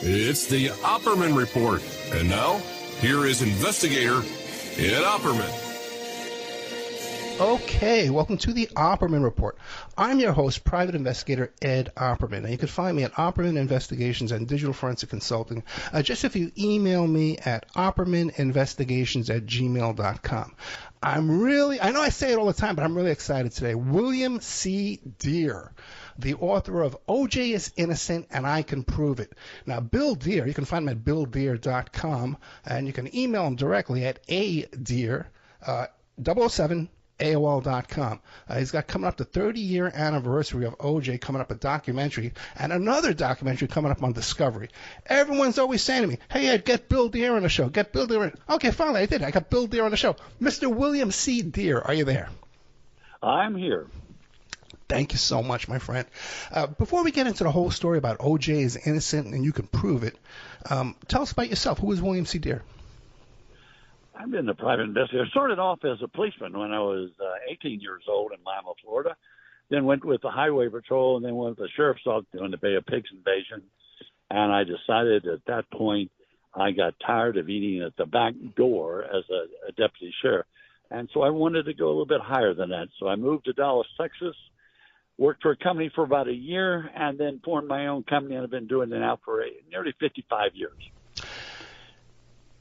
It's the Opperman Report. And now, here is investigator Ed Opperman. Okay, welcome to the Opperman Report. I'm your host, private investigator Ed Opperman. And you can find me at Opperman Investigations and Digital Forensic Consulting. Just if you email me at oppermaninvestigations@gmail.com. I know I say it all the time, but I'm really excited today. William C. Dear, the author of O.J. is Innocent and I Can Prove It. Now, Bill Dear, you can find him at billdear.com, and you can email him directly at adear, 007, AOL.com. He's got coming up the 30-year anniversary of O.J. coming up, a documentary, and another documentary coming up on Discovery. Everyone's always saying to me, hey, Ed, get Bill Dear on the show. Get Bill Dear on. Okay, finally, I did. I got Bill Dear on the show. Mr. William C. Dear, are you there? I'm here. Thank you so much, my friend. Before we get into the whole story about O.J. is innocent and you can prove it, tell us about yourself. Who is William C. Dear? I've been a private investigator. Started off as a policeman when I was 18 years old in Lima, Florida. Then went with the Highway Patrol and then went with the Sheriff's Office doing the Bay of Pigs invasion. And I decided at that point I got tired of eating at the back door as a deputy sheriff. And so I wanted to go a little bit higher than that. So I moved to Dallas, Texas, worked for a company for about a year, and then formed my own company. And I've been doing it now for nearly 55 years.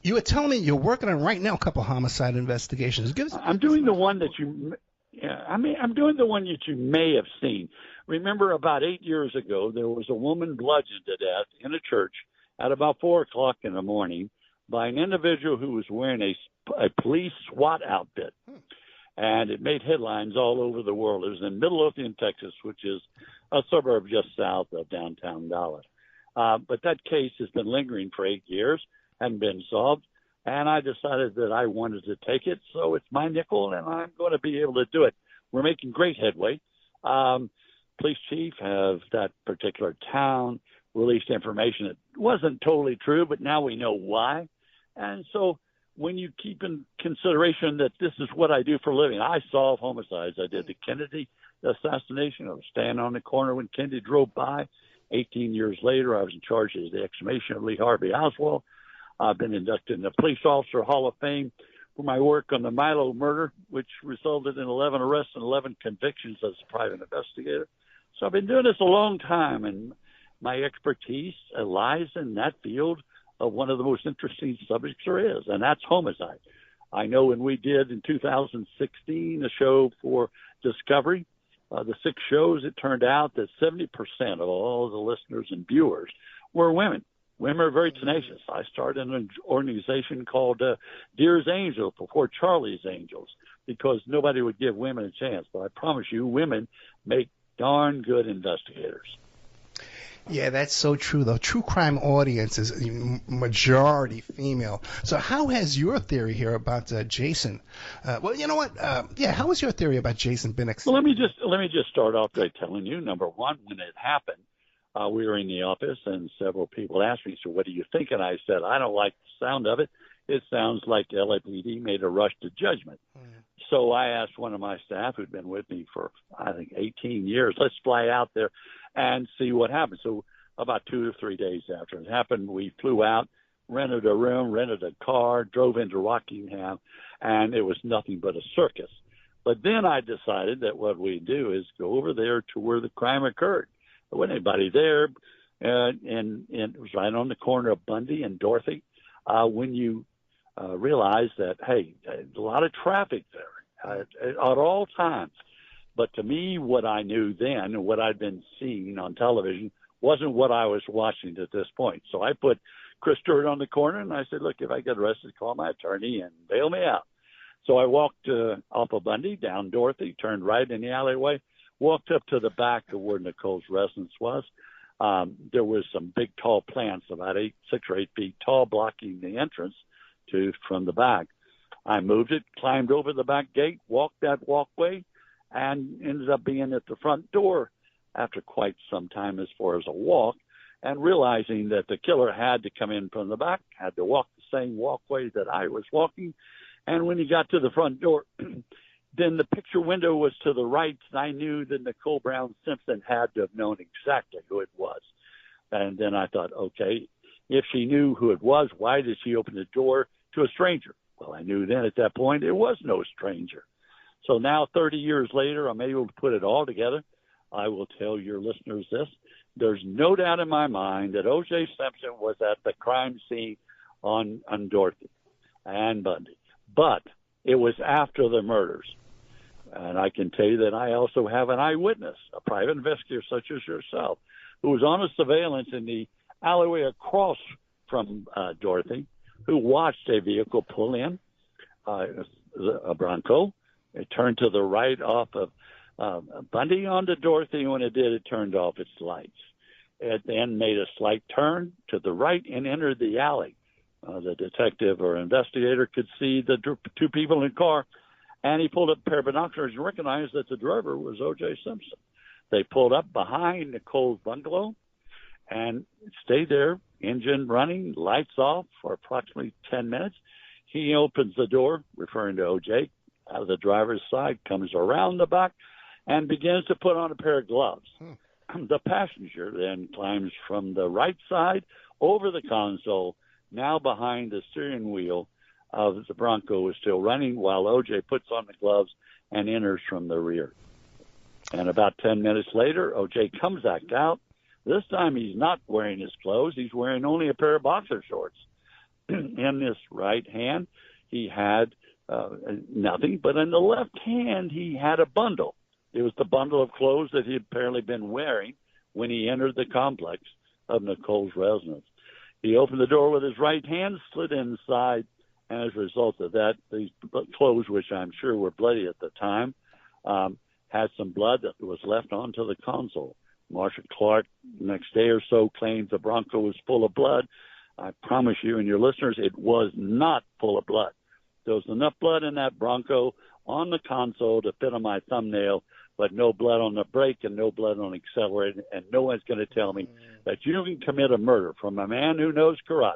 You were telling me you're working on right now a couple homicide investigations. I'm doing the one that I'm doing the one that you may have seen. Remember, about 8 years ago, there was a woman bludgeoned to death in a church at about 4 o'clock in the morning by an individual who was wearing a police SWAT outfit. And it made headlines all over the world. It was in Midlothian, Texas, which is a suburb just south of downtown Dallas. But that case has been lingering for 8 years. Hadn't been solved, and I decided that I wanted to take it, so it's my nickel, and I'm going to be able to do it. We're making great headway. Police chief of that particular town released information that wasn't totally true, but now we know why. And so when you keep in consideration that this is what I do for a living, I solve homicides. I did the Kennedy assassination. I was standing on the corner when Kennedy drove by. 18 years later, I was in charge of the exhumation of Lee Harvey Oswald. I've been inducted in the Police Officer Hall of Fame for my work on the Milo murder, which resulted in 11 arrests and 11 convictions as a private investigator. So I've been doing this a long time, and my expertise lies in that field of one of the most interesting subjects there is, and that's homicide. I know when we did in 2016 a show for Discovery, the 6 shows, it turned out that 70% of all the listeners and viewers were women. Women are very tenacious. I started an organization called Dear's Angels before Charlie's Angels because nobody would give women a chance. But I promise you, women make darn good investigators. Yeah, that's so true. The true crime audience is majority female. So how has your theory here about Jason? Well, you know what? How has your theory about Jason been? Well, let me just start off by telling you, number one, when it happened, we were in the office, and several people asked me, so what do you think? And I said, I don't like the sound of it. It sounds like the LAPD made a rush to judgment. So I asked one of my staff who'd been with me for, I think, 18 years, let's fly out there and see what happens. So about 2 or 3 days after it happened, we flew out, rented a room, rented a car, drove into Rockingham, and it was nothing but a circus. But then I decided that what we'd do is go over there to where the crime occurred. There wasn't anybody there, and it was right on the corner of Bundy and Dorothy. When you realize that, hey, a lot of traffic there at all times. But to me, what I knew then and what I'd been seeing on television wasn't what I was watching at this point. So I put Chris Stewart on the corner, and I said, look, if I get arrested, call my attorney and bail me out. So I walked off of Bundy, down Dorothy, turned right in the alleyway, walked up to the back of where Nicole's residence was. There was some big, tall plants, about 6 or 8 feet tall, blocking the entrance from the back. I moved it, climbed over the back gate, walked that walkway, and ended up being at the front door after quite some time as far as a walk, and realizing that the killer had to come in from the back, had to walk the same walkway that I was walking. And when he got to the front door, then the picture window was to the right, and I knew that Nicole Brown Simpson had to have known exactly who it was. And then I thought, okay, if she knew who it was, why did she open the door to a stranger? Well, I knew then at that point it was no stranger. So now, 30 years later, I'm able to put it all together. I will tell your listeners this. There's no doubt in my mind that O.J. Simpson was at the crime scene on Dorothy and Bundy. But it was after the murders. And I can tell you that I also have an eyewitness, a private investigator such as yourself, who was on a surveillance in the alleyway across from Dorothy, who watched a vehicle pull in, a Bronco. It turned to the right off of Bundy onto Dorothy. When it did, it turned off its lights. It then made a slight turn to the right and entered the alley. The detective or investigator could see the two people in the car, and he pulled up a pair of binoculars and recognized that the driver was O.J. Simpson. They pulled up behind Nicole's bungalow and stayed there, engine running, lights off for approximately 10 minutes. He opens the door, referring to O.J., out of the driver's side, comes around the back, and begins to put on a pair of gloves. The passenger then climbs from the right side over the console, now behind the steering wheel of the Bronco is still running, while O.J. puts on the gloves and enters from the rear. And about 10 minutes later, O.J. comes back out. This time he's not wearing his clothes. He's wearing only a pair of boxer shorts. In his right hand, he had nothing, but in the left hand, he had a bundle. It was the bundle of clothes that he had apparently been wearing when he entered the complex of Nicole's residence. He opened the door with his right hand, slid inside, and as a result of that, these clothes, which I'm sure were bloody at the time, had some blood that was left onto the console. Marshall Clark, the next day or so, claimed the Bronco was full of blood. I promise you and your listeners, it was not full of blood. There was enough blood in that Bronco on the console to fit on my thumbnail, but no blood on the brake and no blood on the accelerator, and no one's going to tell me that you can commit a murder from a man who knows karate,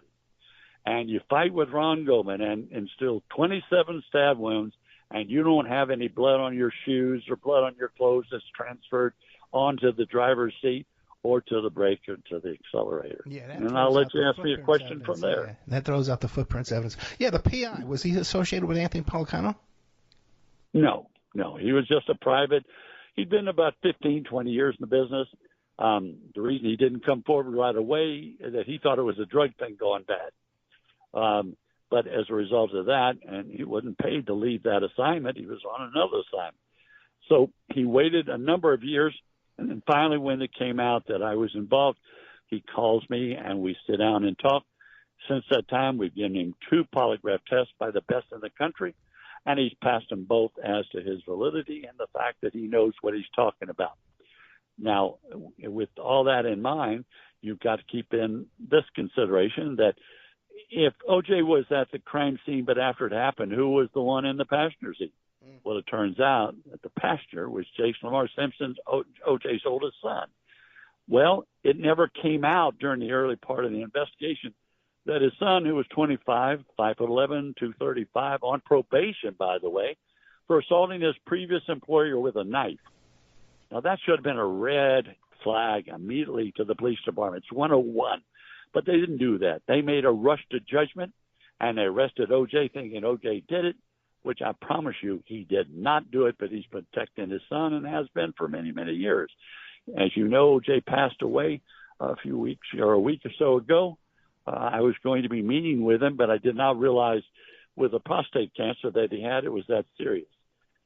and you fight with Ron Goldman and instill 27 stab wounds, and you don't have any blood on your shoes or blood on your clothes that's transferred onto the driver's seat or to the brake or to the accelerator. Yeah, and I'll let you ask me a question from there. Yeah, that throws out the footprints evidence. Yeah, the PI, was he associated with Anthony Policano? No. He was just a private. He'd been about 15, 20 years in the business. The reason he didn't come forward right away is that he thought it was a drug thing going bad. But as a result of that, and he wasn't paid to leave that assignment, he was on another assignment. So he waited a number of years, and then finally when it came out that I was involved, he calls me and we sit down and talk. Since that time, we've given him 2 polygraph tests by the best in the country, and he's passed them both as to his validity and the fact that he knows what he's talking about. Now, with all that in mind, you've got to keep in this consideration that if O.J. was at the crime scene, but after it happened, who was the one in the passenger seat? Well, it turns out that the passenger was Jason Lamar Simpson's, O.J.'s oldest son. Well, it never came out during the early part of the investigation that his son, who was 25, 5'11", 235, on probation, by the way, for assaulting his previous employer with a knife. Now, that should have been a red flag immediately to the police department. It's 101. But they didn't do that. They made a rush to judgment, and they arrested O.J. thinking O.J. did it, which I promise you he did not do it, but he's protecting his son and has been for many, many years. As you know, O.J. passed away a week or so ago. I was going to be meeting with him, but I did not realize with the prostate cancer that he had, it was that serious.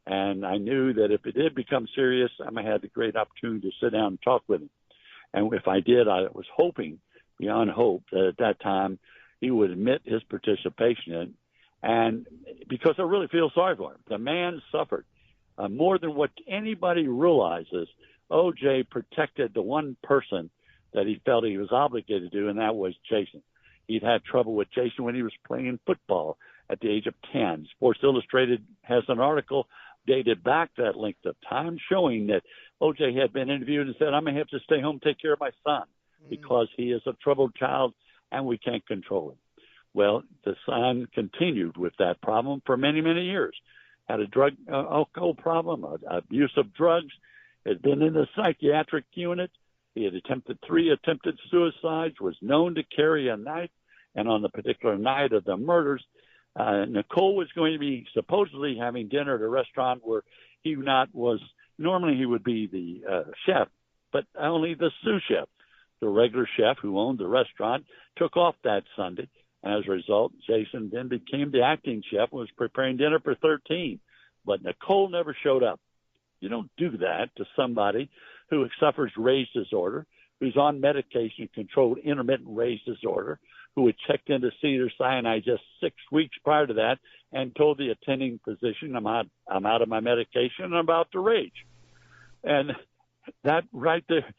And I knew that if it did become serious, I might have the great opportunity to sit down and talk with him. And if I did, I was hoping, beyond hope, that at that time he would admit his participation in it. And because I really feel sorry for him. The man suffered more than what anybody realizes. O.J. protected the one person that he felt he was obligated to do, and that was Jason. He'd had trouble with Jason when he was playing football at the age of 10. Sports Illustrated has an article dated back that length of time showing that O.J. had been interviewed and said, I'm going to have to stay home and take care of my son because he is a troubled child and we can't control him. Well, the son continued with that problem for many, many years. Had a drug alcohol problem, abuse of drugs, had been in the psychiatric unit. He had attempted 3 attempted suicides, was known to carry a knife, and on the particular night of the murders, Nicole was going to be supposedly having dinner at a restaurant where normally he would be the chef, but only the sous chef. The regular chef who owned the restaurant took off that Sunday. As a result, Jason then became the acting chef and was preparing dinner for 13. But Nicole never showed up. You don't do that to somebody who suffers rage disorder, who's on medication-controlled intermittent rage disorder, who had checked into Cedars-Sinai just 6 weeks prior to that and told the attending physician, I'm out of my medication and I'm about to rage. And that right there,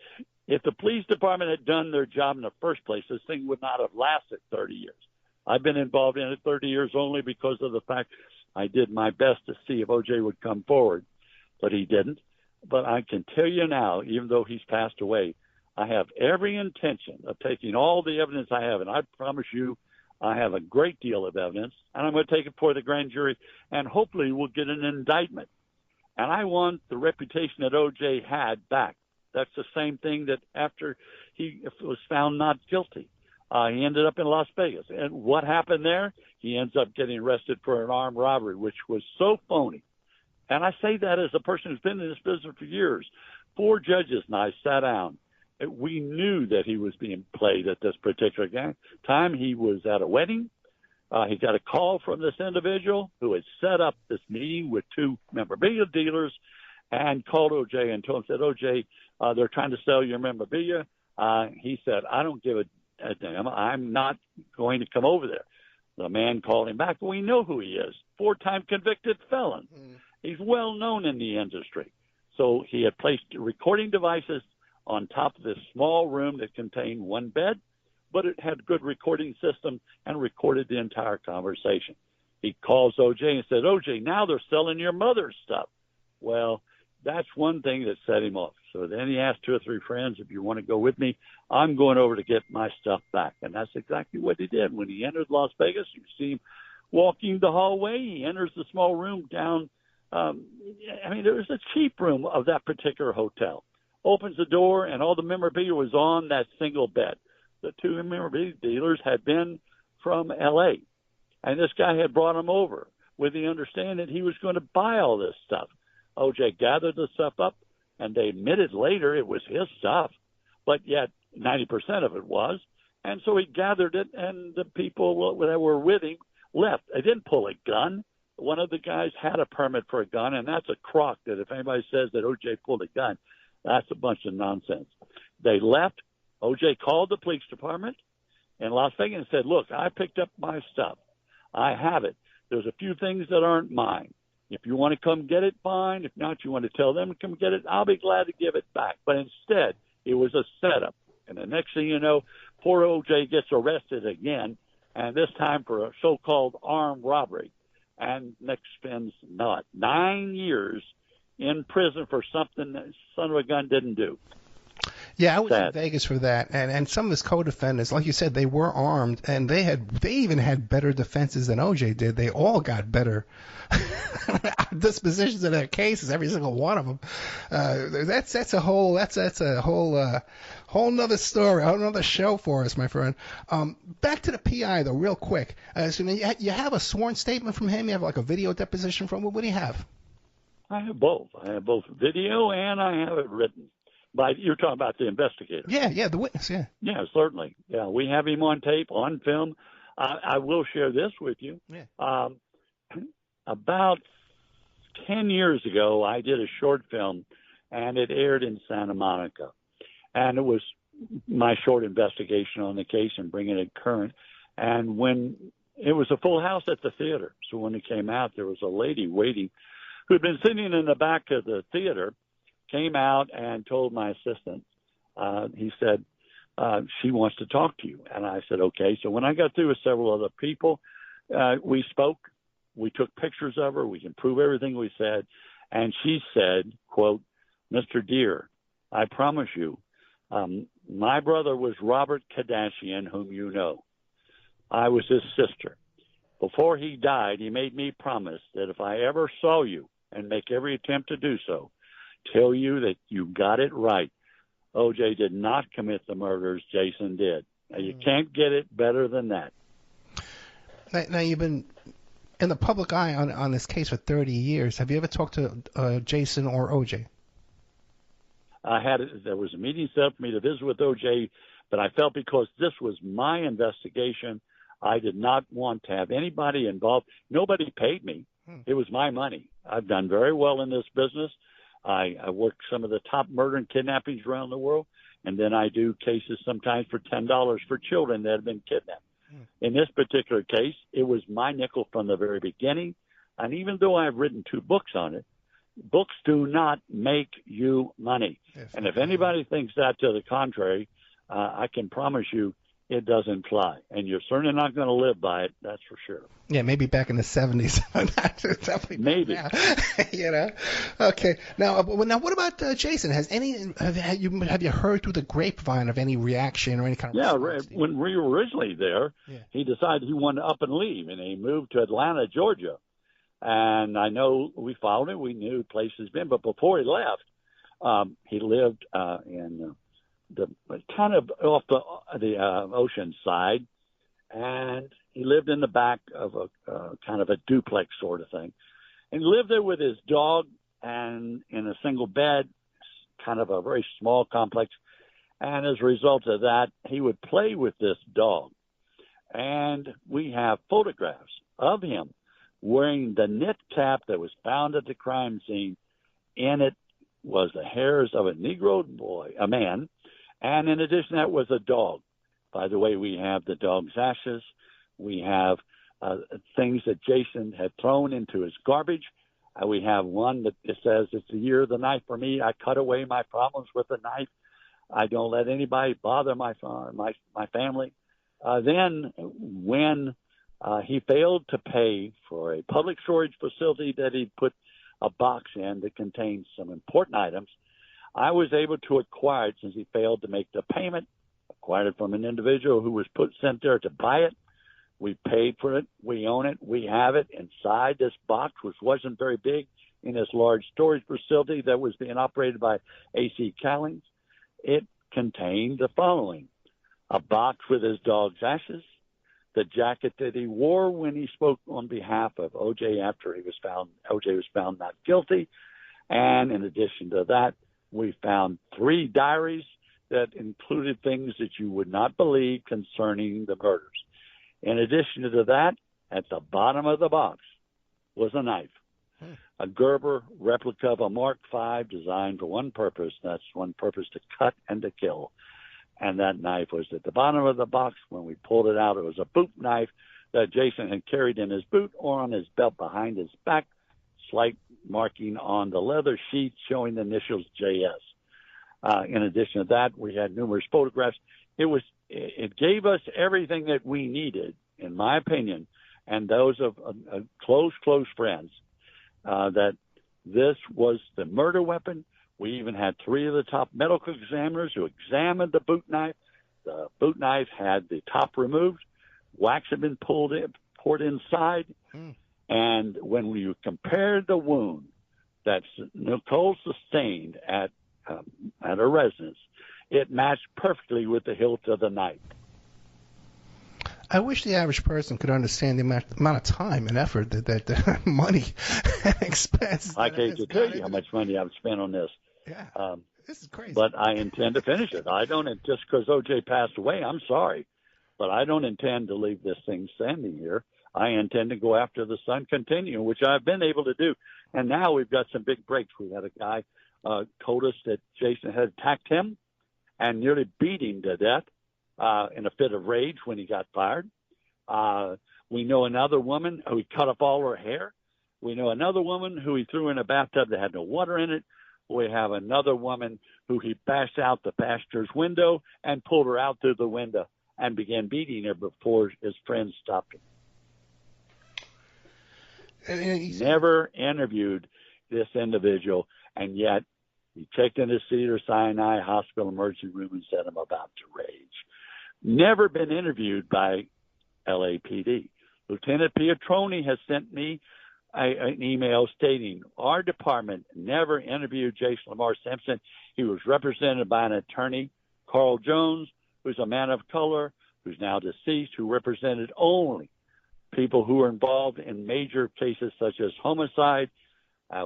if the police department had done their job in the first place, this thing would not have lasted 30 years. I've been involved in it 30 years only because of the fact I did my best to see if OJ would come forward, but he didn't. But I can tell you now, even though he's passed away, I have every intention of taking all the evidence I have, and I promise you I have a great deal of evidence, and I'm going to take it before the grand jury, and hopefully we'll get an indictment. And I want the reputation that OJ had back. That's the same thing that after he was found not guilty, he ended up in Las Vegas. And what happened there? He ends up getting arrested for an armed robbery, which was so phony. And I say that as a person who's been in this business for years. 4 judges and I sat down. We knew that he was being played at this particular time. He was at a wedding. He got a call from this individual who had set up this meeting with 2 memorabilia dealers and called OJ and told him, said, OJ, they're trying to sell your memorabilia. He said, I don't give a damn. I'm not going to come over there. The man called him back. We know who he is. 4-time convicted felon. He's well known in the industry. So he had placed recording devices on top of this small room that contained 1 bed, but it had a good recording system and recorded the entire conversation. He calls OJ and said, OJ, now they're selling your mother's stuff. Well, that's one thing that set him off. So then he asked 2 or 3 friends, if you want to go with me, I'm going over to get my stuff back. And that's exactly what he did. When he entered Las Vegas, you see him walking the hallway. He enters the small room down. There was a cheap room of that particular hotel. Opens the door, and all the memorabilia was on that single bed. The 2 memorabilia dealers had been from L.A., and this guy had brought them over with the understanding that he was going to buy all this stuff. OJ gathered the stuff up, and they admitted later it was his stuff, but yet 90% of it was. And so he gathered it, and the people that were with him left. They didn't pull a gun. One of the guys had a permit for a gun, and that's a crock that if anybody says that OJ pulled a gun, that's a bunch of nonsense. They left. OJ called the police department in Las Vegas and said, look, I picked up my stuff. I have it. There's a few things that aren't mine. If you want to come get it, fine. If not, you want to tell them to come get it, I'll be glad to give it back. But instead, it was a setup. And the next thing you know, poor OJ gets arrested again, and this time for a so-called armed robbery. And next spends 9 years in prison for something that son of a gun didn't do. Yeah, I was in Vegas for that, and some of his co-defendants, like you said, they were armed, and they even had better defenses than OJ did. They all got better dispositions in their cases, every single one of them. That's a whole nother story, a whole nother show for us, my friend. Back to the PI though, real quick. So you have a sworn statement from him. You have like a video deposition from him. What do you have? I have both. I have both video and I have it written. But you're talking about the investigator. Yeah, the witness, yeah. Yeah, certainly. Yeah, we have him on tape, on film. I will share this with you. Yeah. About 10 years ago, I did a short film, and it aired in Santa Monica. And it was my short investigation on the case and bringing it current. And when it was a full house at the theater, so when it came out, there was a lady waiting who had been sitting in the back of the theater, came out and told my assistant, he said, she wants to talk to you. And I said, okay. So when I got through with several other people, we spoke. We took pictures of her. We can prove everything we said. And she said, quote, Mr. Dear, I promise you, my brother was Robert Kardashian, whom you know. I was his sister. Before he died, he made me promise that if I ever saw you and make every attempt to do so, tell you that you got it right. O.J. did not commit the murders. Jason did. Now, you can't get it better than that. Now you've been in the public eye on this case for 30 years. Have you ever talked to Jason or O.J.? There was a meeting set up for me to visit with O.J., but I felt because this was my investigation, I did not want to have anybody involved. Nobody paid me. It was my money. I've done very well in this business. I work some of the top murder and kidnappings around the world, and then I do cases sometimes for $10 for children that have been kidnapped. In this particular case, it was my nickel from the very beginning, and even though I've written 2 books on it, books do not make you money. Yes, and if anybody thinks that to the contrary, I can promise you it doesn't fly. And you're certainly not going to live by it, that's for sure. Yeah, maybe back in the 70s. Definitely maybe. You know? Okay. Now what about Jason? Have you heard through the grapevine of any reaction or any kind of response? Yeah, when we were originally there, he decided he wanted to up and leave, and he moved to Atlanta, Georgia. And I know we followed him. We knew the place he's been. But before he left, he lived in the kind of off the ocean side, and he lived in the back of a kind of a duplex sort of thing. And he lived there with his dog and in a single bed, kind of a very small complex. And as a result of that, he would play with this dog. And we have photographs of him wearing the knit cap that was found at the crime scene. In it was the hairs of a Negro boy, a man, and in addition to that was a dog. By the way, we have the dog's ashes. We have things that Jason had thrown into his garbage. We have one that says, "It's the year of the knife for me. I cut away my problems with a knife. I don't let anybody bother my family." Then when he failed to pay for a public storage facility that he'd put a box in that contained some important items, I was able to acquire it since he failed to make the payment. Acquired it from an individual who was sent there to buy it. We paid for it. We own it. We have it inside this box, which wasn't very big, in this large storage facility that was being operated by A.C. Callings. It contained the following: a box with his dog's ashes, the jacket that he wore when he spoke on behalf of O.J. after O.J. was found not guilty. And in addition to that, we found 3 diaries that included things that you would not believe concerning the murders. In addition to that, at the bottom of the box was a knife, a Gerber replica of a Mark V designed for one purpose. That's one purpose: to cut and to kill. And that knife was at the bottom of the box. When we pulled it out, it was a boot knife that Jason had carried in his boot or on his belt behind his back, slight marking on the leather sheath showing the initials JS. In addition to that, we had numerous photographs. It gave us everything that we needed, in my opinion, and those of close friends, that this was the murder weapon. We even had 3 of the top medical examiners who examined the boot knife. The boot knife had the top removed. Wax had been poured inside. And when we compared the wound that Nicole sustained at her residence, it matched perfectly with the hilt of the knife. I wish the average person could understand the amount of time and effort that money and expense. I can't tell you how much money I've spent on this. Yeah, this is crazy. But I intend to finish it. I don't, just because O.J. passed away, I'm sorry, but I don't intend to leave this thing standing here. I intend to go after the Sun Continuum, which I've been able to do. And now we've got some big breaks. We had a guy told us that Jason had attacked him and nearly beat him to death in a fit of rage when he got fired. We know another woman who he cut up all her hair. We know another woman who he threw in a bathtub that had no water in it. We have another woman who he bashed out the pastor's window and pulled her out through the window and began beating her before his friends stopped him. Never interviewed this individual, and yet he checked into Cedars-Sinai Hospital emergency room and said, "I'm about to rage." Never been interviewed by LAPD. Lieutenant Pietroni has sent me an email stating our department never interviewed Jason Lamar Simpson. He was represented by an attorney, Carl Jones, who's a man of color, who's now deceased, who represented only people who were involved in major cases such as homicide.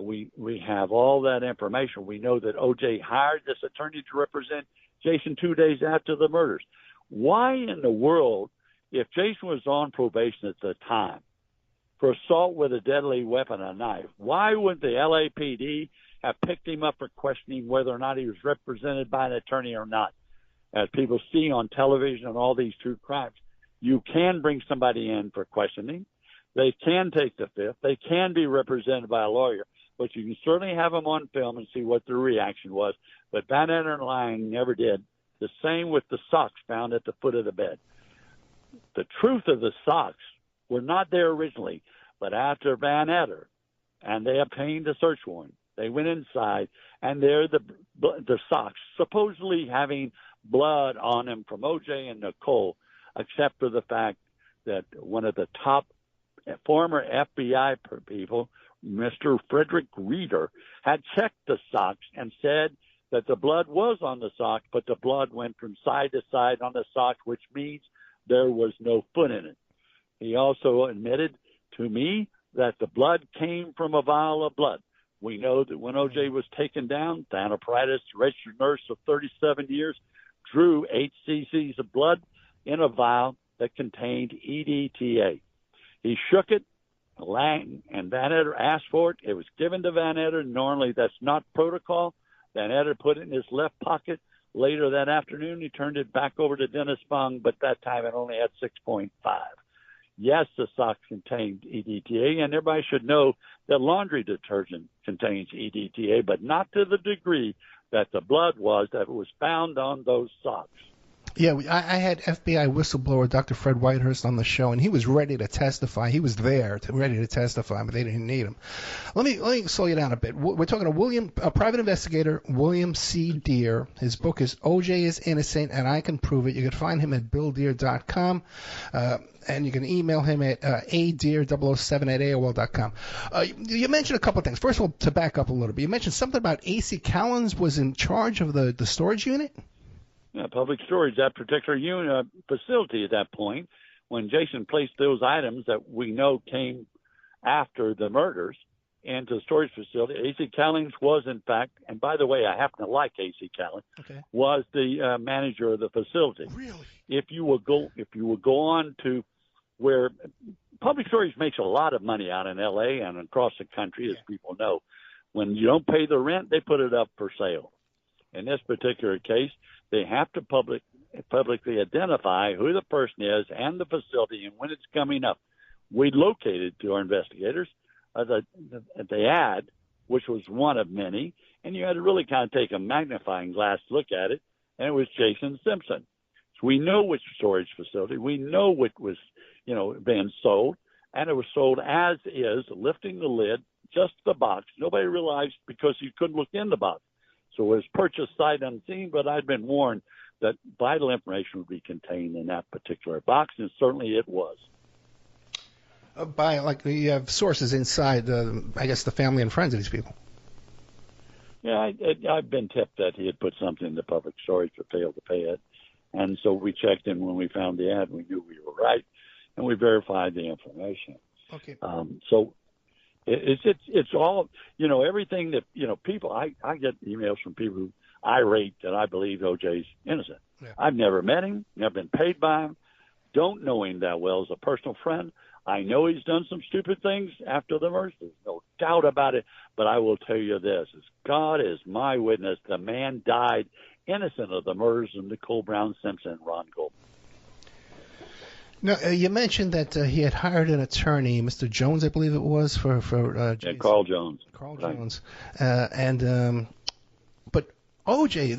We have all that information. We know that O.J. hired this attorney to represent Jason 2 days after the murders. Why in the world, if Jason was on probation at the time for assault with a deadly weapon, a knife, why would the LAPD have picked him up for questioning whether or not he was represented by an attorney or not? As people see on television on all these true crimes, you can bring somebody in for questioning. They can take the fifth. They can be represented by a lawyer, but you can certainly have them on film and see what their reaction was. But Van Etter and Lang never did. The same with the socks found at the foot of the bed. The truth of the socks were not there originally, but after Van Etter and they obtained a search warrant, they went inside, and there the socks, supposedly having blood on them from O.J. and Nicole, except for the fact that one of the top former FBI people, Mr. Frederick Reeder, had checked the socks and said that the blood was on the sock, but the blood went from side to side on the sock, which means there was no foot in it. He also admitted to me that the blood came from a vial of blood. We know that when O.J. was taken down, Thana Pritis, registered nurse of 37 years, drew 8 cc's of blood in a vial that contained EDTA. He shook it. Lang and Van Etter asked for it. It was given to Van Etter. Normally, that's not protocol. Van Etter put it in his left pocket. Later that afternoon, he turned it back over to Dennis Fung, but that time it only had 6.5. Yes, the socks contained EDTA, and everybody should know that laundry detergent contains EDTA, but not to the degree that the blood was that was found on those socks. Yeah, I had FBI whistleblower Dr. Fred Whitehurst on the show, and he was ready to testify. He was there, ready to testify, but they didn't need him. Let me slow you down a bit. We're talking to private investigator William C. Dear. His book is O.J. is Innocent, and I Can Prove It. You can find him at billdear.com, and you can email him at adear007@AOL.com. You mentioned a couple of things. First of all, to back up a little bit, you mentioned something about A.C. Callens was in charge of the storage unit? Public storage, that particular unit facility at that point, when Jason placed those items that we know came after the murders into the storage facility, A.C. Callens was, in fact, and by the way, I happen to like A.C. Callens, was the manager of the facility. Really? If you will go on to where public storage makes a lot of money out in L.A. and across the country, as people know. When you don't pay the rent, they put it up for sale. In this particular case, they have to publicly identify who the person is and the facility and when it's coming up. We located to our investigators the ad, which was one of many, and you had to really kind of take a magnifying glass to look at it, and it was Jason Simpson. So we know which storage facility. We know what was, being sold, and it was sold as is, lifting the lid, just the box. Nobody realized because you couldn't look in the box. So it was purchased sight unseen, but I'd been warned that vital information would be contained in that particular box, and certainly it was. You have sources inside, I guess, the family and friends of these people. Yeah, I've been tipped that he had put something in the public storage but failed to pay it. And so we checked in when we found the ad. We knew we were right, and we verified the information. Okay. So it's all, everything that, people, I get emails from people who irate that I believe O.J.'s innocent. Yeah. I've never met him, never been paid by him, don't know him that well as a personal friend. I know he's done some stupid things after the murders. There's no doubt about it. But I will tell you this, as God is my witness, the man died innocent of the murders of Nicole Brown Simpson and Ron Goldman. Now, you mentioned that he had hired an attorney, Mr. Jones, I believe it was, for Carl Jones. Carl right. Jones. But O.J.,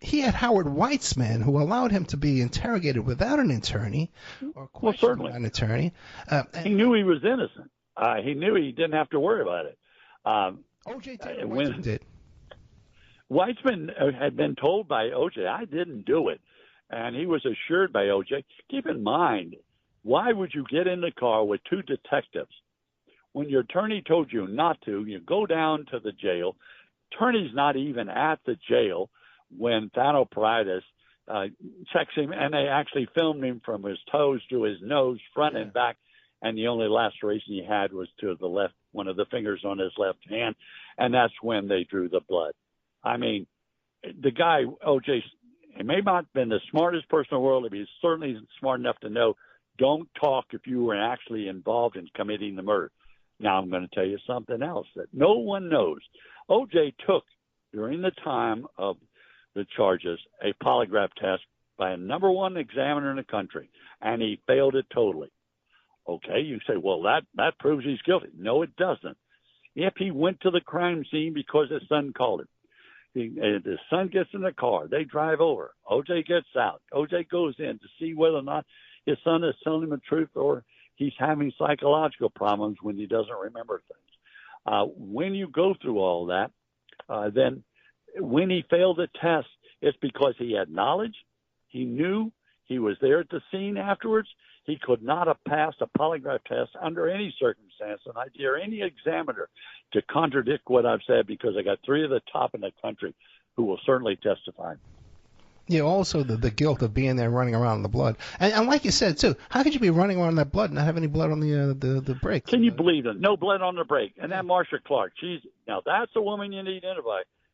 he had Howard Weitzman, who allowed him to be interrogated without an attorney or questioned without an attorney. He knew he was innocent. He knew he didn't have to worry about it. O.J. did. Weitzman did. Weitzman had been told by O.J., I didn't do it. And he was assured by O.J. Keep in mind, Why would you get in the car with two detectives when your attorney told you not to? You go down to the jail. Attorney's not even at the jail when Thanopoulos checks him, and they actually filmed him from his toes to his nose, front and back, and the only laceration he had was to the left, one of the fingers on his left hand, and that's when they drew the blood. I mean, the guy, O.J., he may not have been the smartest person in the world, but he's certainly smart enough to know, don't talk if you were actually involved in committing the murder. Now I'm going to tell you something else that no one knows. O.J. took, during the time of the charges, a polygraph test by a number one examiner in the country, and he failed it totally. Okay, you say, well, that proves he's guilty. No, it doesn't. If he went to the crime scene because his son called him, his son gets in the car, they drive over, O.J. gets out, O.J. goes in to see whether or not his son is telling him the truth or he's having psychological problems when he doesn't remember things. When you go through all that, then when he failed the test, it's because he had knowledge. He knew. He was there at the scene afterwards. He could not have passed a polygraph test under any circumstance. And I dare any examiner to contradict what I've said, because I got three of the top in the country who will certainly testify. Yeah, also the guilt of being there running around in the blood. And like you said, too, how could you be running around in that blood and not have any blood on the brake? Can you believe it? No blood on the brake. And that Marsha Clark, now that's a woman you need to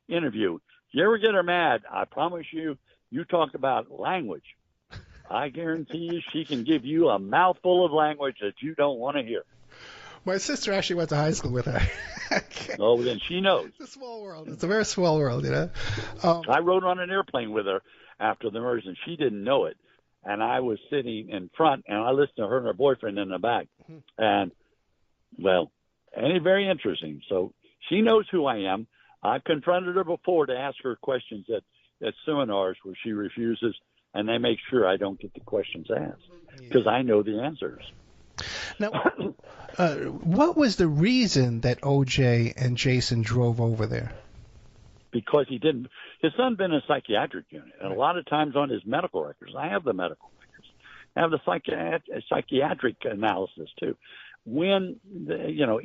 interview. If you ever get her mad, I promise you talk about language. I guarantee you she can give you a mouthful of language that you don't want to hear. My sister actually went to high school with her. Oh, then she knows. It's a small world. It's a very small world, you know. I rode on an airplane with her after the murders, and she didn't know it. And I was sitting in front, and I listened to her and her boyfriend in the back. And, well, very interesting. So she knows who I am. I've confronted her before to ask her questions at seminars where she refuses, and they make sure I don't get the questions asked because I know the answers. Now, what was the reason that O.J. and Jason drove over there? Because his son been in a psychiatric unit, and a lot of times on his medical records, I have the medical records, I have the psychiatric analysis too. When,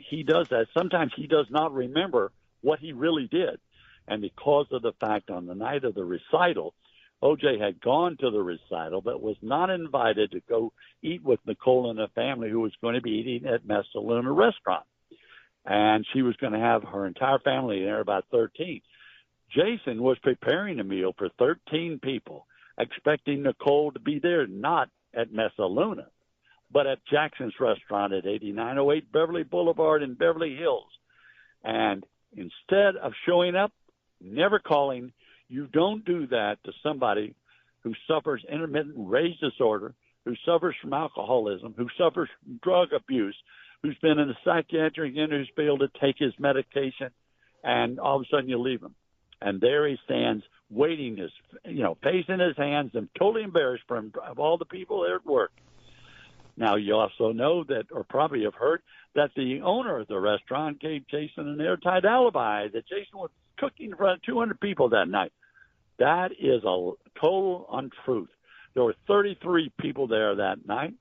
he does that, sometimes he does not remember what he really did. And because of the fact on the night of the recital, O.J. had gone to the recital but was not invited to go eat with Nicole and the family who was going to be eating at Mesa Luna restaurant. And she was going to have her entire family there, about 13. Jason was preparing a meal for 13 people, expecting Nicole to be there, not at Mesa Luna, but at Jackson's restaurant at 8908 Beverly Boulevard in Beverly Hills. And instead of showing up, never calling, you don't do that to somebody who suffers intermittent rage disorder, who suffers from alcoholism, who suffers from drug abuse, who's been in a psychiatric unit, who's been able to take his medication, and all of a sudden you leave him. And there he stands waiting, face in his hands and totally embarrassed of all the people there at work. Now, you also know that, or probably have heard, that the owner of the restaurant gave Jason an airtight alibi that Jason was cooking in front of 200 people that night. That is a total untruth. There were 33 people there that night.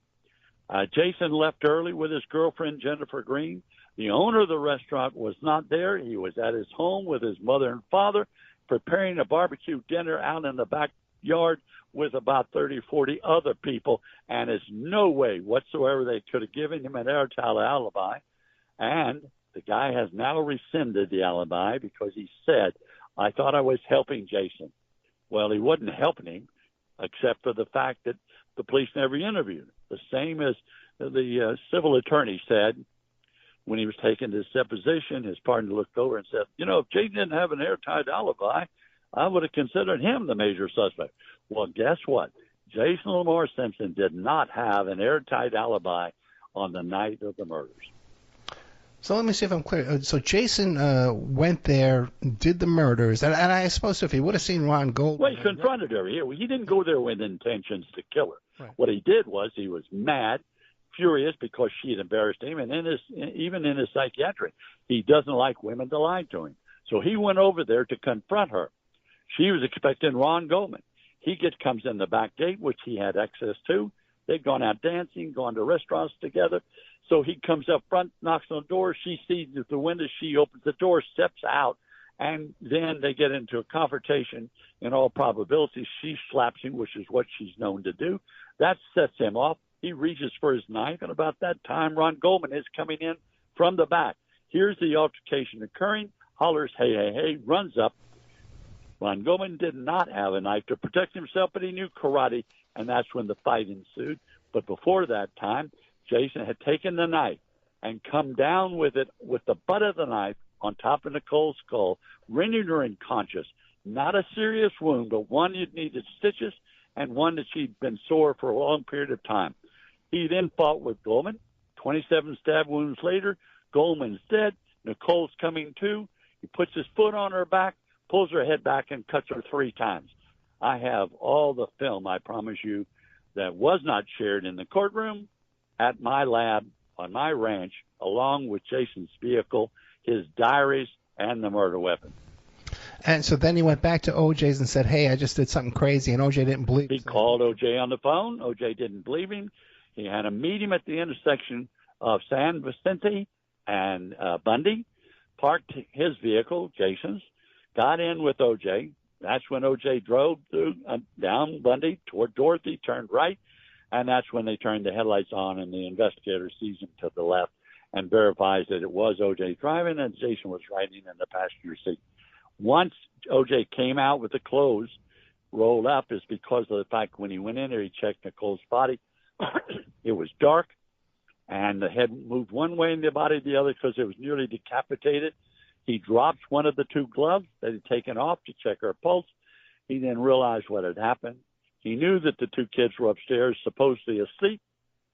Jason left early with his girlfriend, Jennifer Green. The owner of the restaurant was not there. He was at his home with his mother and father preparing a barbecue dinner out in the backyard with about 30, 40 other people, and there's no way whatsoever they could have given him an airtight alibi. And the guy has now rescinded the alibi because he said, I thought I was helping Jason. Well, he wasn't helping him, except for the fact that the police never interviewed him. The same as the civil attorney said when he was taking his deposition. His partner looked over and said, if Jason didn't have an airtight alibi, I would have considered him the major suspect. Well, guess what? Jason Lamar Simpson did not have an airtight alibi on the night of the murders. So let me see if I'm clear. So Jason went there, did the murders, and I suppose if he would have seen Ron Goldman... Well, he confronted her. He didn't go there with intentions to kill her. Right. What he did was he was mad, furious because she had embarrassed him, and even in his psychiatric, he doesn't like women to lie to him. So he went over there to confront her. She was expecting Ron Goldman. He comes in the back gate, which he had access to. They'd gone out dancing, gone to restaurants together. So he comes up front, knocks on the door. She sees at the window. She opens the door, steps out, and then they get into a confrontation. In all probability, she slaps him, which is what she's known to do. That sets him off. He reaches for his knife, and about that time, Ron Goldman is coming in from the back. Here's the altercation occurring. Hollers, hey, hey, hey, runs up. Ron Goldman did not have a knife to protect himself, but he knew karate, and that's when the fight ensued. But before that time, Jason had taken the knife and come down with it, with the butt of the knife on top of Nicole's skull, rendering her unconscious. Not a serious wound, but one that needed stitches and one that she'd been sore for a long period of time. He then fought with Goldman. 27 stab wounds later, Goldman's dead. Nicole's coming to. He puts his foot on her back, pulls her head back, and cuts her 3 times. I have all the film, I promise you, that was not shared in the courtroom, at my lab, on my ranch, along with Jason's vehicle, his diaries, and the murder weapon. And so then he went back to O.J.'s and said, hey, I just did something crazy, and O.J. didn't believe him. He called O.J. on the phone. O.J. didn't believe him. He had a meeting at the intersection of San Vicente and Bundy, parked his vehicle, Jason's, got in with O.J. That's when O.J. drove through, down Bundy toward Dorothy, turned right, and that's when they turned the headlights on, and the investigator sees him to the left and verifies that it was O.J. driving and Jason was riding in the passenger seat. Once O.J. came out with the clothes rolled up is because of the fact when he went in there, he checked Nicole's body. It was dark, and the head moved one way and the body the other because it was nearly decapitated. He dropped one of the 2 gloves that he'd taken off to check her pulse. He then realized what had happened. He knew that the 2 kids were upstairs, supposedly asleep.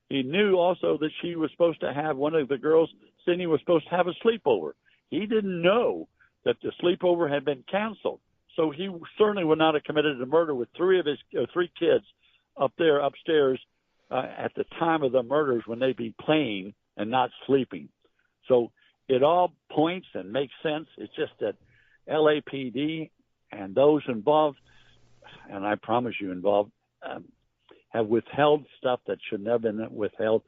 He knew also that she was supposed to have, one of the girls, Cindy, was supposed to have a sleepover. He didn't know that the sleepover had been canceled. So he certainly would not have committed a murder with 3 of his 3 kids up there upstairs at the time of the murders when they'd be playing and not sleeping. So it all points and makes sense. It's just that LAPD and those involved, and I promise you involved, have withheld stuff that should never have been withheld.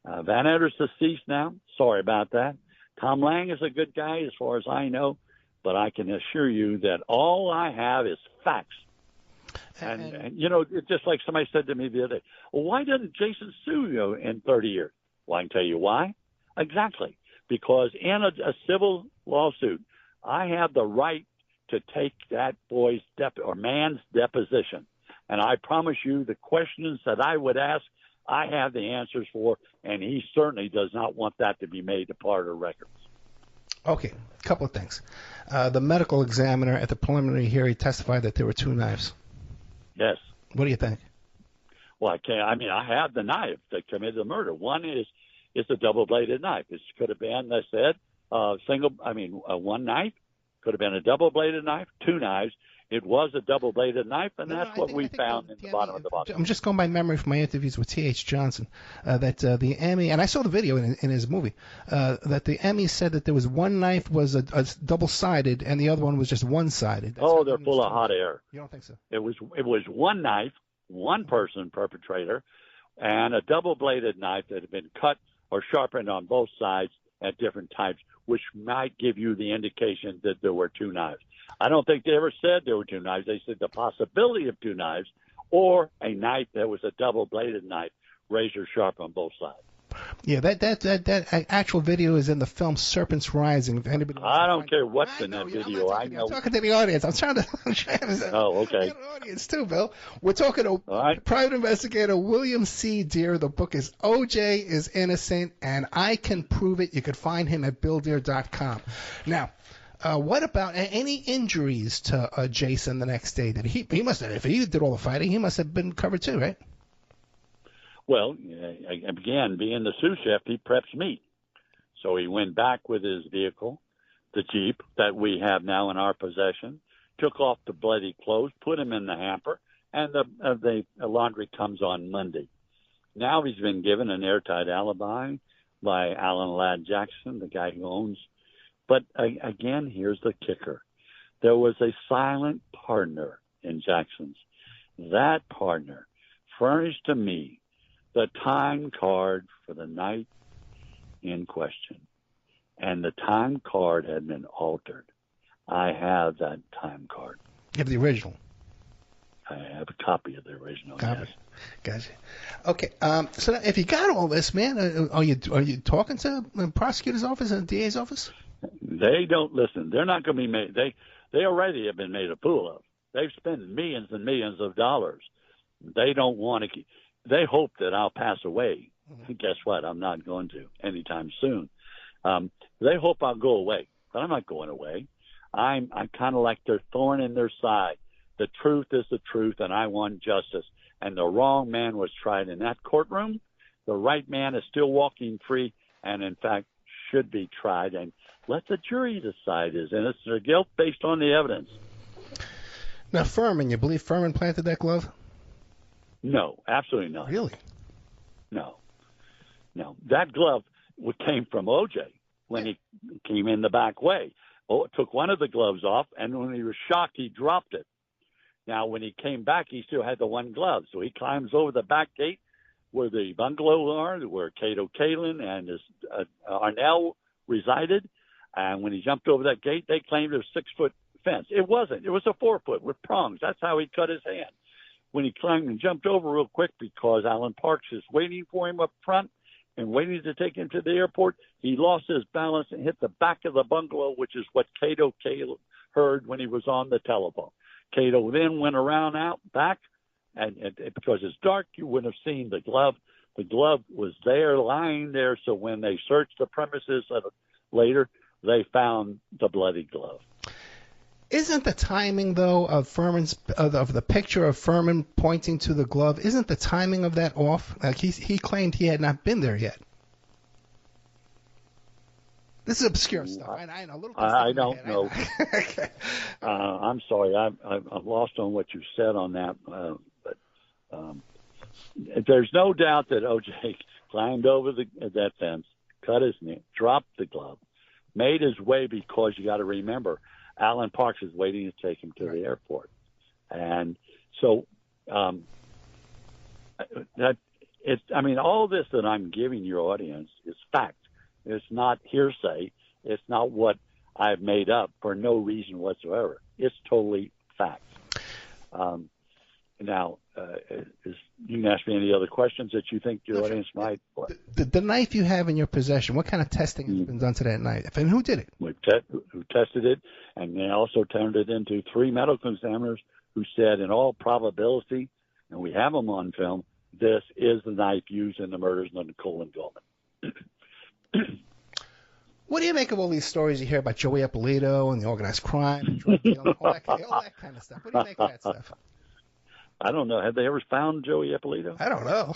Van Etter's deceased now. Sorry about that. Tom Lang is a good guy as far as I know, but I can assure you that all I have is facts. And you know, it's just like somebody said to me the other day, well, why doesn't Jason sue you in 30 years? Well, I can tell you why. Exactly. Because in a civil lawsuit, I have the right to take that boy's man's deposition. And I promise you the questions that I would ask, I have the answers for, and he certainly does not want that to be made a part of records. Okay, a couple of things. The medical examiner at the preliminary hearing testified that there were 2 knives. Yes. What do you think? Well, I have the knife that committed the murder. One is a double-bladed knife. It could have been, I said, one knife. Could have been a double-bladed knife, 2 knives. It was a double-bladed knife, and that's what we found in the bottom of the box. I'm just going by memory from my interviews with T.H. Johnson, that the Emmy, and I saw the video in his movie, that the Emmy said that there was one knife was a double-sided and the other one was just one-sided. They're full of hot air. You don't think so? It was one knife, one person perpetrator, and a double-bladed knife that had been cut or sharpened on both sides at different types, which might give you the indication that there were 2 knives. I don't think they ever said there were 2 knives. They said the possibility of 2 knives or a knife that was a double-bladed knife, razor sharp on both sides. Yeah, that actual video is in the film Serpents Rising. If anybody I don't care what's in that video. I know. I'm talking to the audience. I'm trying to. Oh, okay. The audience too, Bill. We're talking to private investigator William C. Dear. The book is O.J. is Innocent, and I Can Prove It. You can find him at BillDear.com. Now, what about any injuries to Jason the next day? Did he must have, if he did all the fighting, he must have been covered too, right? Well, again, being the sous chef, he preps meat. So he went back with his vehicle, the Jeep that we have now in our possession, took off the bloody clothes, put him in the hamper, and the laundry comes on Monday. Now he's been given an airtight alibi by Alan Ladd Jackson, the guy who owns. But again, here's the kicker. There was a silent partner in Jackson's. That partner furnished to me the time card for the night in question. And the time card had been altered. I have that time card. You have the original. I have a copy of the original. Copy. Yes. Gotcha. Okay. So now, if you got all this, man, are you talking to the prosecutor's office and the DA's office? They don't listen. They're not going to be made. They already have been made a fool of. They've spent millions and millions of dollars. They don't want to. They hope that I'll pass away. Mm-hmm. Guess what? I'm not going to anytime soon. They hope I'll go away, but I'm not going away. I'm kind of like their thorn in their side. The truth is the truth, and I want justice. And the wrong man was tried in that courtroom. The right man is still walking free, and in fact should be tried. And let the jury decide his innocence or guilt based on the evidence. Now, Furman, you believe Furman planted that glove? No, absolutely not. Really? No. That glove came from O.J. when he came in the back way. Took one of the gloves off, and when he was shocked, he dropped it. Now, when he came back, he still had the one glove. So he climbs over the back gate where the bungalow are, where Cato Kalin and his Arnell resided. And when he jumped over that gate, they claimed it was a 6-foot fence. It wasn't. It was a 4-foot with prongs. That's how he cut his hand. When he climbed and jumped over real quick because Alan Parks is waiting for him up front and waiting to take him to the airport, he lost his balance and hit the back of the bungalow, which is what Cato Kalin heard when he was on the telephone. Cato then went around out back, and because it's dark, you wouldn't have seen the glove. The glove was there, lying there, so when they searched the premises later, they found the bloody glove. Isn't the timing, though, of Furman's of the picture of Furman pointing to the glove, isn't the timing of that off? Like he claimed he had not been there yet. This is obscure stuff. I know. I don't know. Okay. I'm sorry. I'm lost on what you said on that. But there's no doubt that O.J. climbed over that fence, cut his knee, dropped the glove, made his way because you got to remember, Alan Parks is waiting to take him to the airport. And so all this that I'm giving your audience is fact. It's not hearsay. It's not what I've made up for no reason whatsoever. It's totally fact. Now, you can ask me any other questions that you think your audience might. The knife you have in your possession, what kind of testing has been done to that knife? And who did it? Who tested it, and they also turned it into 3 medical examiners who said in all probability, and we have them on film, this is the knife used in the murders of Nicole and Goldman. What do you make of all these stories you hear about Joey Ippolito and the organized crime, and drug dealing, all that kind of stuff? What do you make of that stuff? I don't know. Have they ever found Joey Ippolito? I don't know.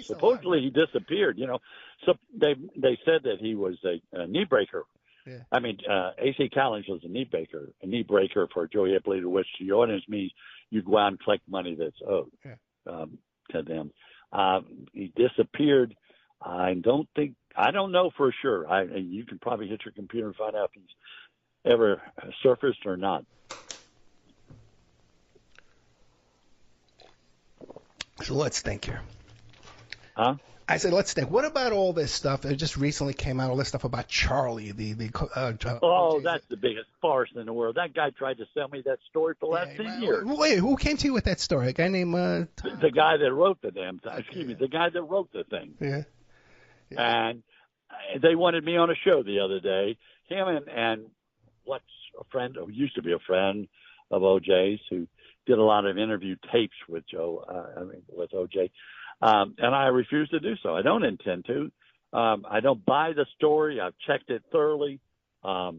Supposedly he disappeared. So they said that he was a knee breaker. Yeah. I mean, A.C. Collins was a knee breaker for Joey Ippolito, which to your audience means you go out and collect money that's owed to them. He disappeared. I don't know for sure. You can probably hit your computer and find out if he's ever surfaced or not. So let's think here. Huh? I said, let's think. What about all this stuff that just recently came out? All this stuff about Charlie, that's the biggest farce in the world. That guy tried to sell me that story for the last 10 years. Wait, who came to you with that story? A guy named the guy that wrote the damn thing. Excuse me, the guy that wrote the thing. Yeah. And they wanted me on a show the other day. Him and what's a friend, who used to be a friend of OJ's, who did a lot of interview tapes with with OJ. And I refuse to do so. I don't intend to. I don't buy the story. I've checked it thoroughly. I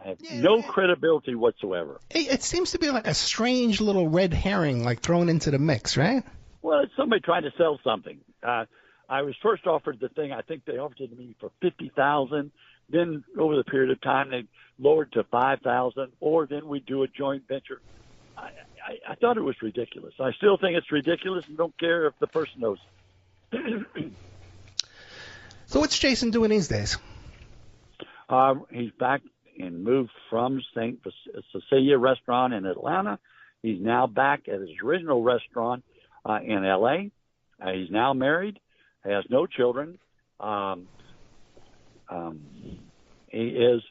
have no credibility whatsoever. It seems to be like a strange little red herring, like thrown into the mix, right? Well, it's somebody trying to sell something. I was first offered the thing. I think they offered it to me for $50,000. Then over the period of time, they lowered to $5,000, or then we do a joint venture. I thought it was ridiculous. I still think it's ridiculous and don't care if the person knows. So what's Jason doing these days? He's back and moved from St. Cecilia restaurant in Atlanta. He's now back at his original restaurant in L.A. He's now married, has no children. He is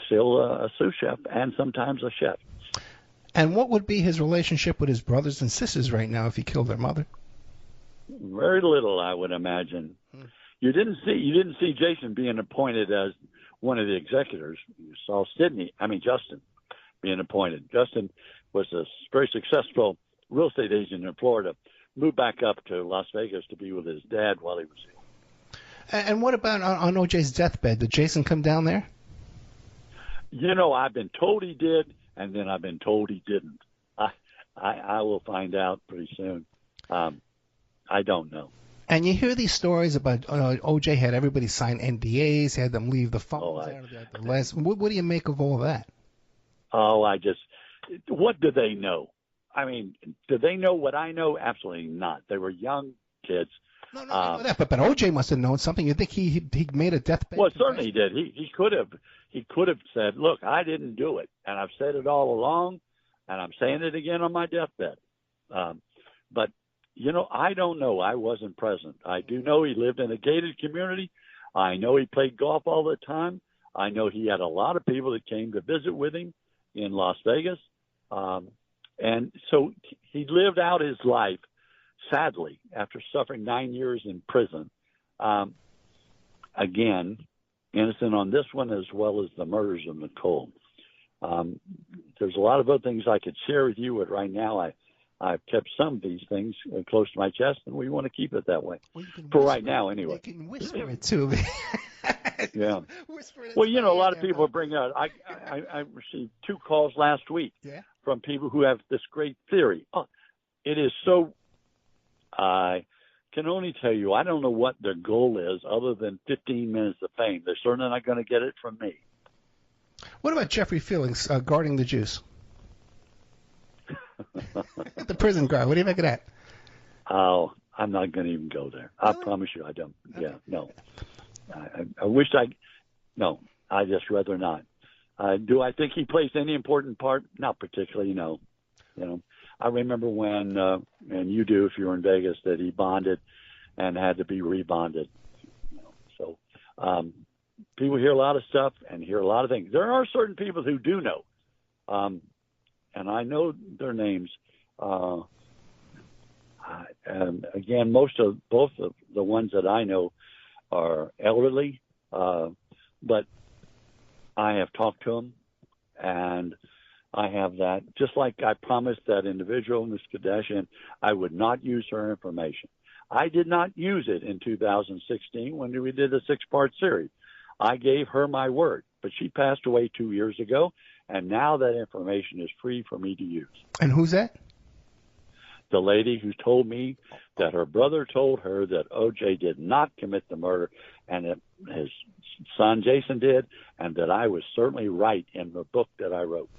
still a sous chef and sometimes a chef. And what would be his relationship with his brothers and sisters right now if he killed their mother? Very little, I would imagine. You didn't see Jason being appointed as one of the executors. You saw Justin being appointed. Justin was a very successful real estate agent in Florida, moved back up to Las Vegas to be with his dad while he was ill. And what about on O.J.'s deathbed? Did Jason come down there? I've been told he did, and then I've been told he didn't. I will find out pretty soon. I don't know. And you hear these stories about O.J. had everybody sign NDAs, had them leave the phones out of the list. What do you make of all that? What do they know? I mean, do they know what I know? Absolutely not. They were young kids. No, I know that, but O.J. must have known something. You think he made a deathbed? Well, certainly he did. He could have said, "Look, I didn't do it, and I've said it all along, and I'm saying it again on my deathbed." But I don't know. I wasn't present. I do know he lived in a gated community. I know he played golf all the time. I know he had a lot of people that came to visit with him in Las Vegas, and so he lived out his life. Sadly, after suffering 9 years in prison, again, innocent on this one as well as the murders of Nicole. There's a lot of other things I could share with you, but right now I've kept some of these things close to my chest, and we want to keep it that way. For right now, anyway. You can whisper it to me. Yeah. Well, a lot of people bring out. I received 2 calls last week from people who have this great theory. It is so. I can only tell you, I don't know what their goal is other than 15 minutes of fame. They're certainly not going to get it from me. What about Jeffrey Fillings guarding the Jews? The prison guard. What do you make of that? Oh, I'm not going to even go there. Really? I promise you I don't. Okay. Yeah, no. I wish no, I just rather not. Do I think he plays any important part? Not particularly, no. I remember when, and you do if you were in Vegas, that he bonded and had to be rebonded. So people hear a lot of stuff and hear a lot of things. There are certain people who do know, and I know their names. And again, both of the ones that I know are elderly, but I have talked to them, and I have that. Just like I promised that individual, Ms. Kardashian, I would not use her information. I did not use it in 2016 when we did a 6-part series. I gave her my word, but she passed away 2 years ago, and now that information is free for me to use. And who's that? The lady who told me that her brother told her that O.J. did not commit the murder and that his son Jason did, and that I was certainly right in the book that I wrote.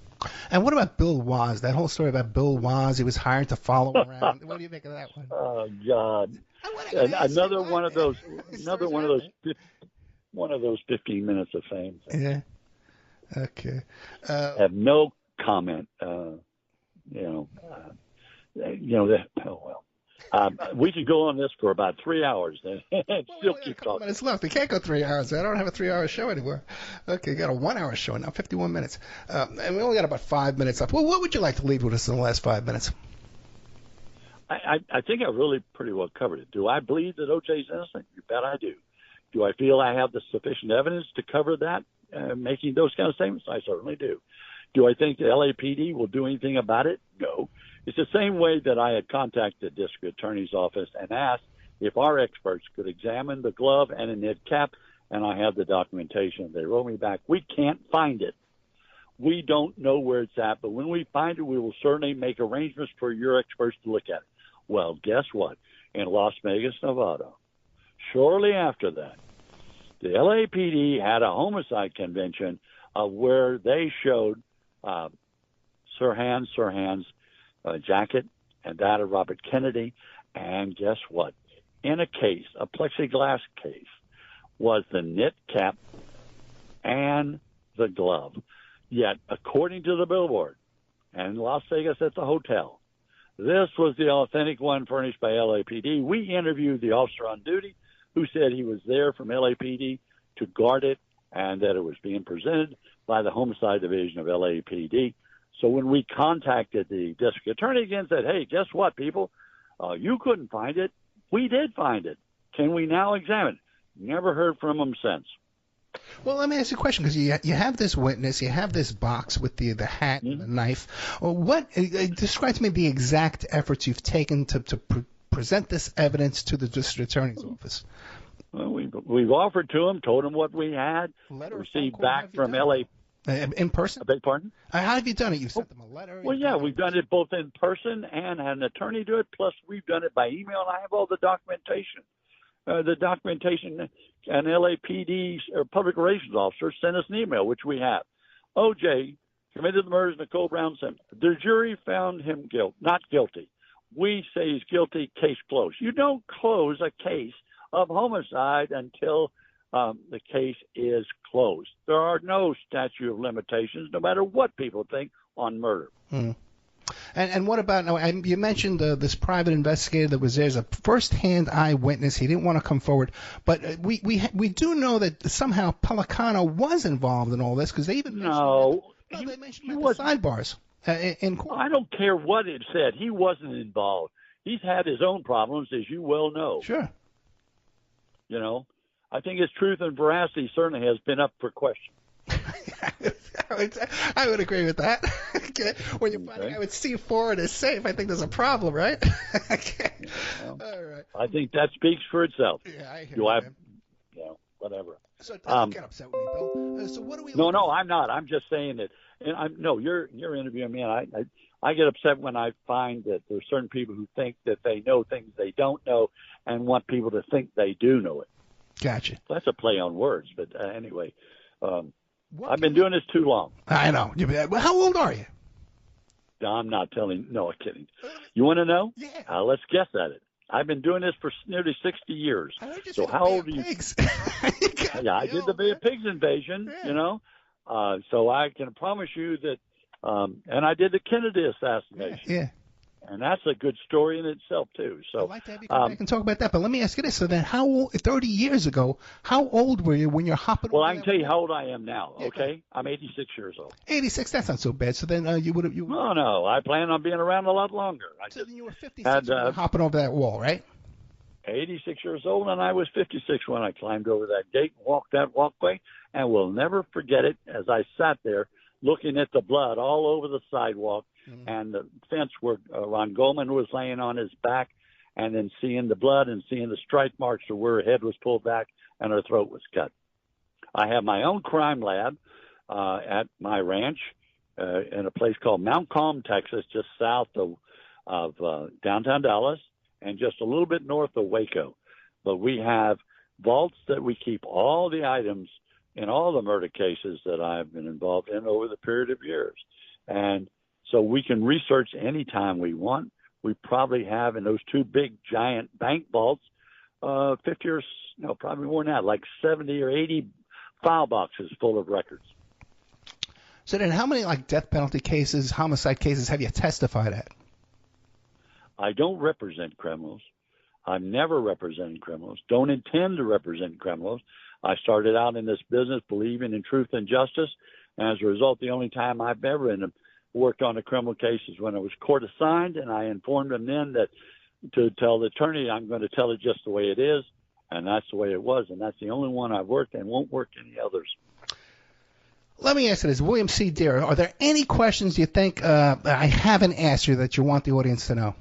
And what about Bill Waz? That whole story about Bill Waz, he was hired to follow around. What do you think of that one? Oh God! Another one of those 15 minutes of fame. Yeah. Okay. Have no comment. We could go on this for about 3 hours and still keep talking. Minutes left. We can't go 3 hours. I don't have a 3-hour show anymore. Okay, got a 1-hour show now, 51 minutes. And we only got about 5 minutes left. Well, what would you like to leave with us in the last 5 minutes? I think I really pretty well covered it. Do I believe that O.J.'s innocent? You bet I do. Do I feel I have the sufficient evidence to cover that, making those kind of statements? I certainly do. Do I think the LAPD will do anything about it? No. It's the same way that I had contacted the district attorney's office and asked if our experts could examine the glove and a knit cap, and I have the documentation. They wrote me back, we can't find it. We don't know where it's at, but when we find it, we will certainly make arrangements for your experts to look at it. Well, guess what? In Las Vegas, Nevada, shortly after that, the LAPD had a homicide convention where they showed Sirhan's jacket and that of Robert Kennedy. And guess what? In a case, a plexiglass case, was the knit cap and the glove. Yet, according to the billboard and in Las Vegas at the hotel, This was the authentic one furnished by LAPD. We interviewed the officer on duty who said he was there from LAPD to guard it and that it was being presented by the Homicide Division of LAPD. So when we contacted the district attorney again, said, hey, guess what, people? You couldn't find it. We did find it. Can we now examine it? Never heard from them since. Well, let me ask you a question, because you have this witness, you have this box with the hat and the knife. What describe to me the exact efforts you've taken to present this evidence to the district attorney's office? Well, we've offered to them, told them what we had, received back from LA. In person? I beg pardon? How have you done it? You've sent them a letter? Well, yeah, we've done it both in person and had an attorney do it, plus we've done it by email, and I have all the documentation. The documentation, and LAPD's public relations officer sent us an email, which we have. O.J. committed the murders of Nicole Brown Simpson. The jury found him not guilty. We say he's guilty, case closed. You don't close a case of homicide until the case is closed. There are no statute of limitations, no matter what people think, on murder. And what about, now, you mentioned this private investigator that was there as a first-hand eyewitness. He didn't want to come forward. But we do know that somehow Pelicano was involved in all this, because they even mentioned they mentioned the sidebars in court. I don't care what it said. He wasn't involved. He's had his own problems, as you well know. Sure. You know, I think his truth and veracity certainly has been up for question. I would agree with that. Okay. When you're finding out it's C4 and it's safe, I think there's a problem, right? Okay. Well, all right. I think that speaks for itself. Yeah, I hear you. Whatever. So don't get upset with me, Bill. So what do we? No, I'm not. I'm just saying that. And you're interviewing me, and I get upset when I find that there's certain people who think that they know things they don't know and want people to think they do know it. Gotcha. So that's a play on words, but anyway. I've been doing this too long. I know. How old are you? I'm not telling. No, I'm kidding. You want to know? Yeah. Let's guess at it. I've been doing this for nearly 60 years. So how old are you? Yeah, I did the Bay of Pigs invasion, so I can promise you that, and I did the Kennedy assassination. Yeah. And that's a good story in itself, too. So I'd like to have you come back and talk about that. But let me ask you this. So then 30 years ago, how old were you when you're hopping Well, over I can tell you how old I am now, okay? I'm 86 years old. 86, that's not so bad. So then you would have... No, I plan on being around a lot longer. So then you were 56 when you were hopping over that wall, right? 86 years old, and I was 56 when I climbed over that gate and walked that walkway, and will never forget it as I sat there looking at the blood all over the sidewalk and the fence where Ron Goldman was laying on his back, and then seeing the blood and seeing the strike marks of where her head was pulled back and her throat was cut. I have my own crime lab at my ranch in a place called Mount Calm, Texas, just south of downtown Dallas and just a little bit north of Waco. But we have vaults that we keep all the items in all the murder cases that I've been involved in over the period of years. And so we can research anytime we want. We probably have in those two big giant bank vaults 50 or probably more than that, like 70 or 80 file boxes full of records. So then how many death penalty cases, homicide cases have you testified at? I don't represent criminals. I've never represented criminals. Don't intend to represent criminals. I started out in this business believing in truth and justice. And as a result, the only time I've ever worked on a criminal case is when I was court assigned, and I informed them then that to tell the attorney I'm going to tell it just the way it is, and that's the way it was, and that's the only one I've worked and won't work any others. Let me ask you this, William C. Dear, are there any questions you think I haven't asked you that you want the audience to know?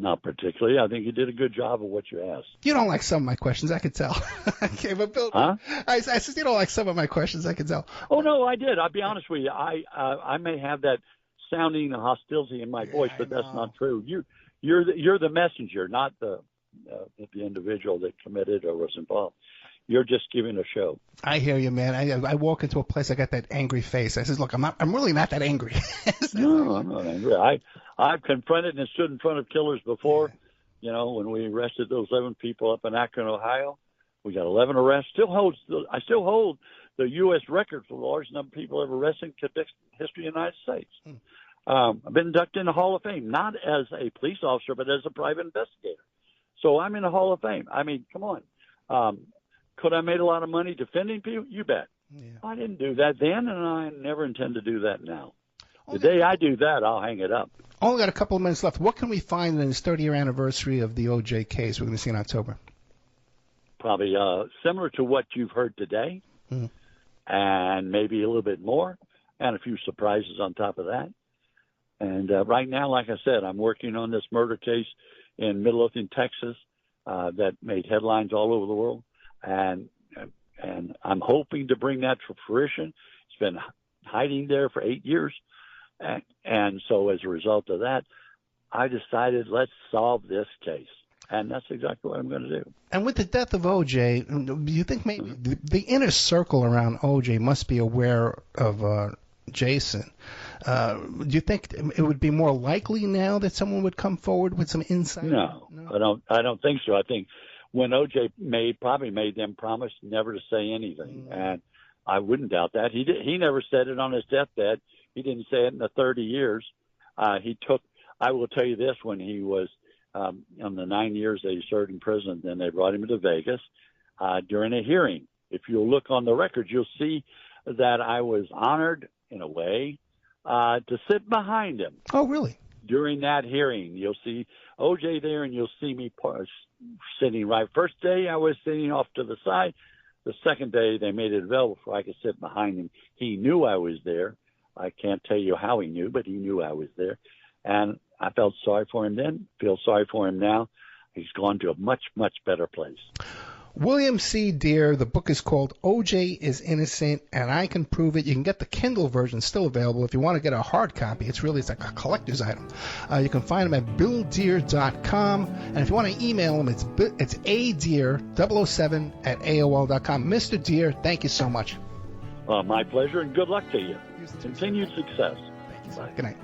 Not particularly. I think you did a good job of what you asked. You don't like some of my questions, I could tell. Okay, but Bill, huh? I said you don't like some of my questions, I could tell. Oh no, I did. I'll be honest with you. I may have that sounding hostility in my voice, but that's not true. You're the messenger, not the individual that committed or was involved. You're just giving a show. I hear you, man. I walk into a place, I got that angry face. I says, look, I'm really not that angry. No, I'm not angry. I've confronted and stood in front of killers before. Yeah. When we arrested those 11 people up in Akron, Ohio, we got 11 arrests. I still hold the U.S. record for the largest number of people ever arrested in conviction history of the United States. I've been inducted in the Hall of Fame, not as a police officer, but as a private investigator. So I'm in the Hall of Fame. I mean, come on. Could I have made a lot of money defending people? You bet. Yeah. I didn't do that then, and I never intend to do that now. The day I do that, I'll hang it up. Only got a couple of minutes left. What can we find in this 30-year anniversary of the O.J. case we're going to see in October? Probably similar to what you've heard today, and maybe a little bit more, and a few surprises on top of that. And right now, like I said, I'm working on this murder case in Midlothian, Texas, that made headlines all over the world, and I'm hoping to bring that to fruition. It's been hiding there for 8 years, and so as a result of that, I decided let's solve this case, and that's exactly what I'm going to do. And with the death of O.J., do you think maybe the inner circle around O.J. must be aware of Jason? Do you think it would be more likely now that someone would come forward with some insight? No, I don't think so. I think when O.J. probably made them promise never to say anything, and I wouldn't doubt that. He never said it on his deathbed. He didn't say it in the 30 years. I will tell you this, when he was in the 9 years that he served in prison, then they brought him to Vegas during a hearing. If you'll look on the records, you'll see that I was honored in a way to sit behind him. Oh, really? During that hearing, you'll see O.J. there, and you'll see me sitting right. First day, I was sitting off to the side. The second day, they made it available so I could sit behind him. He knew I was there. I can't tell you how he knew, but he knew I was there. And I felt sorry for him then, feel sorry for him now. He's gone to a much, much better place. William C. Dear, the book is called O.J. is Innocent, and I Can Prove It. You can get the Kindle version, still available. If you want to get a hard copy, it's like a collector's item. You can find them at BillDear.com, and if you want to email him, it's adear007@AOL.com. Mr. Dear, thank you so much. My pleasure, and good luck to you. Continued success. Thank you, sir. Good night.